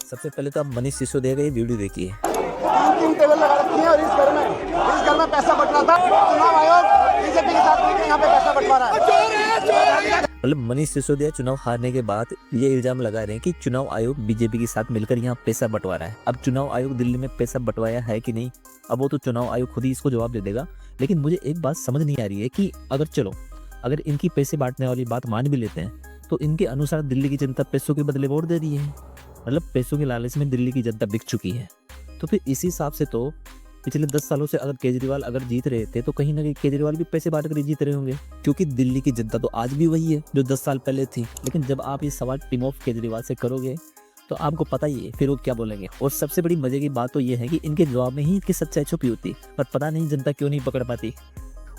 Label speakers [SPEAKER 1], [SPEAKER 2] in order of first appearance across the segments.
[SPEAKER 1] सबसे पहले तो आप मनीष सिसोदिया का ये वीडियो देखिए।
[SPEAKER 2] 3 टेबल लगा रखी है और इस घर में पैसा बट रहा था। चुनाव आयोग बीजेपी के साथ मिलकर यहाँ पे पैसा बंटवा रहा है।
[SPEAKER 1] मतलब मनीष सिसोदिया चुनाव हारने के बाद ये इल्जाम लगा रहे हैं कि चुनाव आयोग बीजेपी के साथ मिलकर यहाँ पैसा बंटवा रहा है। अब चुनाव आयोग दिल्ली में पैसा बंटवाया है कि नहीं, अब वो तो चुनाव आयोग खुद ही इसको जवाब दे देगा। लेकिन मुझे एक बात समझ नहीं आ रही है कि अगर इनकी पैसे बांटने वाली बात मान भी लेते हैं तो इनके अनुसार दिल्ली की जनता पैसों के बदले वोट दे रही है। मतलब पैसों के लालच में दिल्ली की जनता बिक चुकी है। तो फिर इसी हिसाब से तो पिछले 10 सालों से अगर केजरीवाल जीत रहे थे तो कहीं ना कहीं केजरीवाल भी पैसे बांट कर ही जीत रहे होंगे, क्योंकि दिल्ली की जनता तो आज भी वही है जो 10 साल पहले थी। लेकिन जब आप ये सवाल टीम ऑफ केजरीवाल से करोगे तो आपको पता ही है फिर वो क्या बोलेंगे। और सबसे बड़ी मजे की बात तो ये है कि इनके जवाब में ही इनकी सच्चाई छुपी होती, पर पता नहीं जनता क्यों नहीं पकड़ पाती।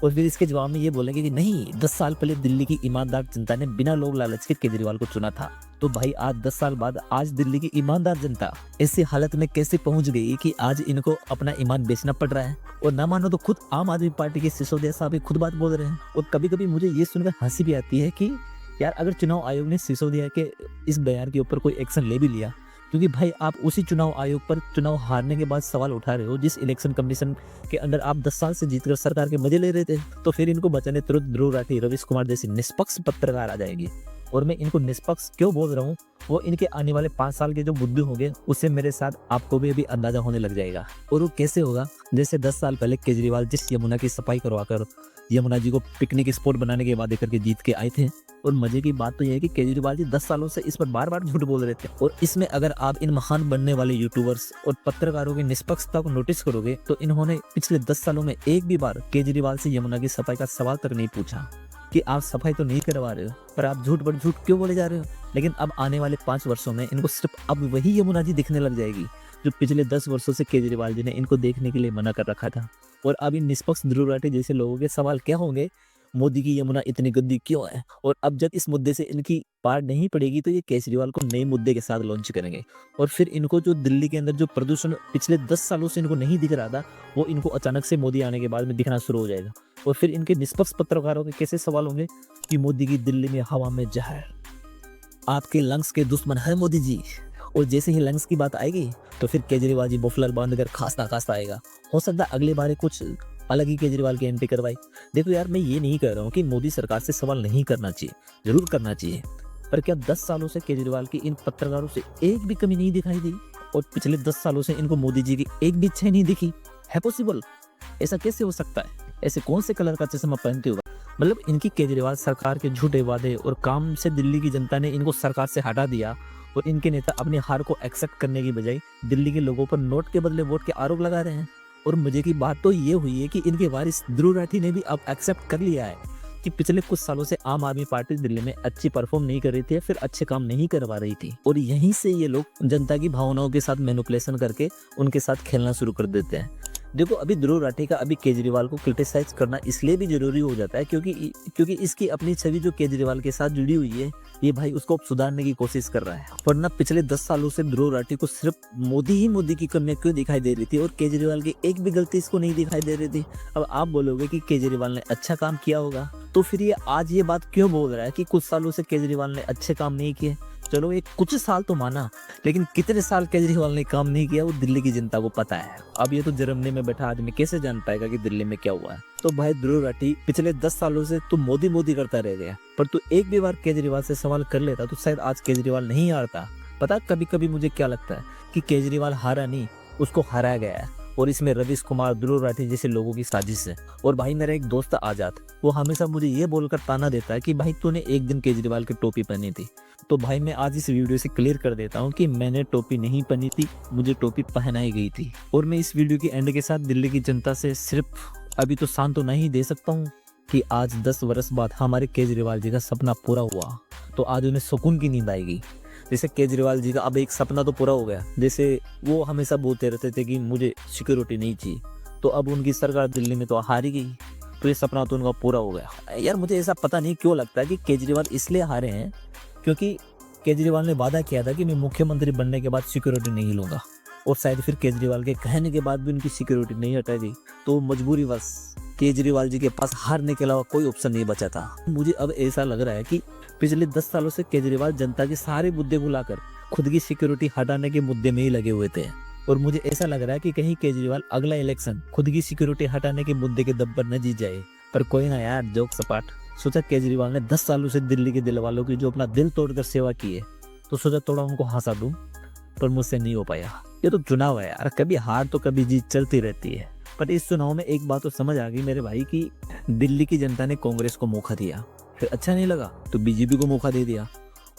[SPEAKER 1] और फिर इसके जवाब में ये बोलेंगे कि नहीं, 10 साल पहले दिल्ली की ईमानदार जनता ने बिना लोभ लालच के केजरीवाल को चुना था। तो भाई आज 10 साल बाद आज दिल्ली की ईमानदार जनता ऐसी हालत में कैसे पहुंच गई कि आज इनको अपना ईमान बेचना पड़ रहा है। और ना मानो तो खुद आम आदमी पार्टी के सिसोदिया साहब खुद बात बोल रहे हैं। और कभी कभी मुझे ये सुनकर हंसी भी आती है कि यार अगर चुनाव आयोग ने सिसोदिया के इस बयान के ऊपर कोई एक्शन ले भी लिया, क्योंकि भाई आप उसी चुनाव आयोग पर चुनाव हारने के बाद सवाल उठा रहे हो जिस इलेक्शन कमीशन के अंदर आप 10 साल से जीतकर सरकार के मजे ले रहे थे, तो फिर इनको बचाने तुरंत ध्रुव राठी, रवीश कुमार जैसे निष्पक्ष पत्रकार आ जाएंगे। और मैं इनको निष्पक्ष क्यों बोल रहा हूँ, वो इनके आने वाले 5 साल के जो मुद्दे होंगे उससे मेरे साथ आपको भी अभी अंदाजा होने लग जाएगा। और वो कैसे होगा, जैसे 10 साल पहले केजरीवाल जिस यमुना की सफाई करवाकर यमुना जी को पिकनिक स्पॉट बनाने के वादे करके जीत के आए थे। और मजे की बात तो यह है कि केजरीवाल जी 10 सालों से इस पर बार बार झूठ बोल रहे थे। और इसमें अगर आप इन महान बनने वाले यूट्यूबर्स और पत्रकारों की निष्पक्षता को नोटिस करोगे तो इन्होंने पिछले 10 सालों में एक भी बार केजरीवाल से यमुना की सफाई का सवाल तक नहीं पूछा कि आप सफाई तो नहीं करवा रहे हो, पर आप झूठ पर झूठ क्यों बोले जा रहे हो। लेकिन अब आने वाले 5 वर्षों में इनको सिर्फ अब वही यमुना जी दिखने लग जाएगी जो पिछले 10 वर्षों से केजरीवाल जी ने इनको देखने के लिए मना कर रखा था। और अब इन निष्पक्ष ध्रुव राठी जैसे लोगों के सवाल क्या होंगे, मोदी की यमुना इतनी गंदी क्यों है। और अब जब इस मुद्दे से इनकी पार नहीं पड़ेगी तो ये केजरीवाल को नए मुद्दे के साथ लॉन्च करेंगे। और फिर इनको जो दिल्ली के अंदर जो प्रदूषण पिछले 10 सालों से इनको नहीं दिख रहा था, वो इनको अचानक से मोदी आने के बाद में दिखना शुरू हो जाएगा। और फिर इनके निष्पक्ष पत्रकारों के कैसे सवाल होंगे कि मोदी की दिल्ली में हवा में जहर, आपके लंग्स के दुश्मन है मोदी जी। और जैसे ही लंग्स की बात आएगी तो फिर केजरीवाल जी मफलर बांधकर खांसता आएगा। हो सकता है अगले बार कुछ अलग ही केजरीवाल की एंट्री करवाई। देखो यार, मैं ये नहीं कह रहा हूँ कि मोदी सरकार से सवाल नहीं करना चाहिए, जरूर करना चाहिए, पर क्या 10 सालों से केजरीवाल की इन पत्रकारों से एक भी कमी नहीं दिखाई दी? और पिछले 10 सालों से इनको मोदी जी की एक भी इच्छा नहीं दिखी? है पॉसिबल? ऐसा कैसे हो सकता है? ऐसे कौन से कलर का चश्मा पहनते होगा? मतलब इनकी केजरीवाल सरकार के झूठे वादे और काम से दिल्ली की जनता ने इनको सरकार से हटा दिया। और इनके नेता अपनी हार को एक्सेप्ट करने की बजाय दिल्ली के लोगों पर नोट के बदले वोट के आरोप लगा रहे हैं। और मजे की बात तो ये हुई है कि इनके वारिस ध्रुव राठी ने भी अब एक्सेप्ट कर लिया है कि पिछले कुछ सालों से आम आदमी पार्टी दिल्ली में अच्छी परफॉर्म नहीं कर रही थी, फिर अच्छे काम नहीं करवा रही थी। और यहीं से ये लोग जनता की भावनाओं के साथ मैनिपुलेशन करके उनके साथ खेलना शुरू कर देते हैं। देखो, अभी ध्रुव राठी का अभी केजरीवाल को क्रिटिसाइज करना इसलिए भी जरूरी हो जाता है क्योंकि इसकी अपनी छवि जो केजरीवाल के साथ जुड़ी हुई है, ये भाई उसको सुधारने की कोशिश कर रहा है। वरना पिछले 10 सालों से ध्रुव राठी को सिर्फ मोदी की कमियां क्यों दिखाई दे रही थी और केजरीवाल की एक भी गलती इसको नहीं दिखाई दे रही थी। अब आप बोलोगे कि केजरीवाल ने अच्छा काम किया होगा, तो फिर ये आज ये बात क्यों बोल रहा है कि कुछ सालों से केजरीवाल ने अच्छे काम नहीं किए? चलो एक कुछ साल तो माना, लेकिन कितने साल केजरीवाल ने काम नहीं किया वो दिल्ली की जनता को पता है। अब ये तो जर्मनी में बैठा आदमी कैसे जान पाएगा कि दिल्ली में क्या हुआ है। तो भाई ध्रुव राठी, पिछले 10 सालों से तू मोदी करता रह गया, पर तू एक भी बार केजरीवाल से सवाल कर लेता तो शायद आज केजरीवाल नहीं हारता। पता कभी कभी मुझे क्या लगता है कि केजरीवाल हारा नहीं, उसको हराया गया है। और इसमें रवीश कुमार, ध्रुव राठी जैसे लोगों की साजिश है। और भाई मेरा एक दोस्त आजाद, वो हमेशा मुझे ये बोलकर ताना देता है कि भाई तूने एक दिन केजरीवाल की टोपी पहनी थी। तो भाई मैं आज इस वीडियो से क्लियर कर देता हूँ कि मैंने टोपी नहीं पहनी थी, मुझे टोपी पहनाई गई थी। और मैं इस वीडियो के एंड के साथ दिल्ली की जनता से सिर्फ अभी तो सांत्वना ही दे सकता हूँ कि आज 10 वर्ष बाद हमारे केजरीवाल जी का सपना पूरा हुआ, तो आज उन्हें सुकून की नींद आएगी। जैसे केजरीवाल जी का अब एक सपना तो पूरा हो गया, जैसे वो हमेशा बोलते रहते थे कि मुझे सिक्योरिटी नहीं चाहिए, तो अब उनकी सरकार दिल्ली में तो हार ही गई, तो ये सपना तो उनका पूरा हो गया। यार मुझे ऐसा पता नहीं क्यों लगता है कि केजरीवाल इसलिए हारे हैं क्योंकि केजरीवाल ने वादा किया था कि मैं मुख्यमंत्री बनने के बाद सिक्योरिटी नहीं लूंगा, और शायद फिर केजरीवाल के कहने के बाद भी उनकी सिक्योरिटी नहीं हटाई गई, तो मजबूरीवश केजरीवाल जी के पास हारने के अलावा कोई ऑप्शन नहीं बचा था। मुझे अब ऐसा लग रहा है कि पिछले 10 सालों से केजरीवाल जनता के सारे मुद्दे बुलाकर खुद की सिक्योरिटी हटाने के मुद्दे में ही लगे हुए थे। और मुझे ऐसा लग रहा है कि कहीं केजरीवाल अगला इलेक्शन खुद की सिक्योरिटी हटाने के मुद्दे के दम पर न जीत जाए। पर कोई ना यार, जोक सपाट। सोचा केजरीवाल ने 10 सालों से दिल्ली के दिल वालों की जो अपना दिल तोड़कर सेवा की है, तो सोचा थोड़ा उनको हंसा दूं, पर मुझसे नहीं हो पाया। ये तो चुनाव है यार, कभी हार तो कभी जीत चलती रहती है। पर इस चुनाव में एक बात तो समझ आ गई मेरे भाई कि दिल्ली की जनता ने कांग्रेस को मौका दिया, फिर अच्छा नहीं लगा तो बीजेपी को मौका दे दिया,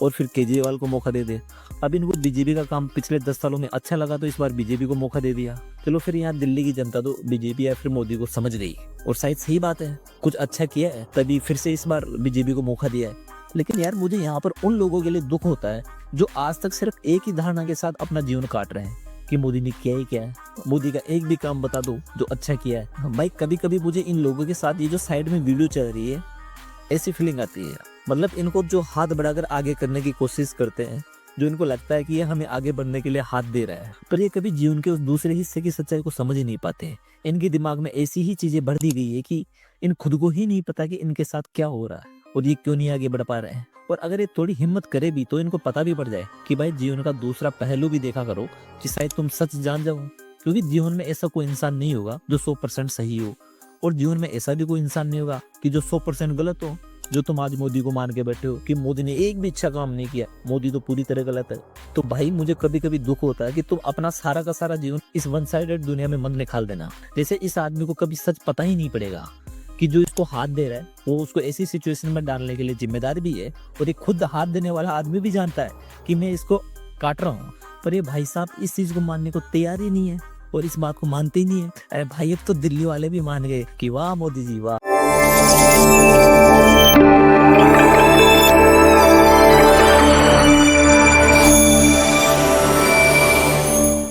[SPEAKER 1] और फिर केजरीवाल को मौका दे दे। अब इनको बीजेपी का काम पिछले 10 सालों में अच्छा लगा तो इस बार बीजेपी को मौका दे दिया। चलो फिर यहाँ दिल्ली की जनता तो बीजेपी या फिर मोदी को समझ गई, और शायद सही बात है, कुछ अच्छा किया है तभी फिर से इस बार बीजेपी को मौका दिया है। लेकिन यार मुझे यहाँ पर उन लोगों के लिए दुख होता है जो आज तक सिर्फ एक ही धारणा के साथ अपना जीवन काट रहे हैं कि मोदी ने किया ही क्या है। मोदी का एक भी काम बता दो जो अच्छा किया है। भाई कभी कभी मुझे इन लोगों के साथ ये जो साइड में वीडियो चल रही है, ऐसी फीलिंग आती है। मतलब इनको जो हाथ बढ़ाकर आगे करने की कोशिश करते हैं, जो इनको लगता है कि ये हमें आगे बढ़ने के लिए हाथ दे रहा है, पर ये कभी जीवन के उस दूसरे हिस्से की सच्चाई को समझ ही नहीं पाते। इनके दिमाग में ऐसी ही चीजें भर दी गई है कि इन खुद को ही नहीं पता कि इनके साथ क्या हो रहा है और ये क्यों नहीं आगे बढ़ पा रहे हैं। और अगर ये थोड़ी हिम्मत करे भी तो इनको पता भी पड़ जाए कि भाई जीवन का दूसरा पहलू भी देखा करो कि शायद तुम सच जान जाओ। क्योंकि जीवन में ऐसा कोई इंसान नहीं होगा जो 100% सही हो, और जीवन में ऐसा भी कोई इंसान नहीं होगा कि जो 100% गलत हो। जो तुम आज मोदी को मान के बैठे हो कि मोदी ने एक भी अच्छा काम नहीं किया, मोदी तो पूरी तरह गलत है, तो भाई मुझे कभी कभी दुख होता है कि तुम अपना सारा का सारा जीवन इस वन साइडेड दुनिया में मन निकाल देना। जैसे इस आदमी को कभी सच पता ही नहीं पड़ेगा कि जो इसको हाथ दे रहा है वो उसको ऐसी सिचुएशन में डालने के लिए जिम्मेदार भी है, और ये खुद हाथ देने वाला आदमी भी जानता है कि मैं इसको काट रहा हूँ, पर ये भाई साहब इस चीज को मानने को तैयार ही नहीं है और इस बात को मानते ही नहीं है। अरे भाई अब तो दिल्ली वाले भी मान गए कि वाह मोदी जी वाह।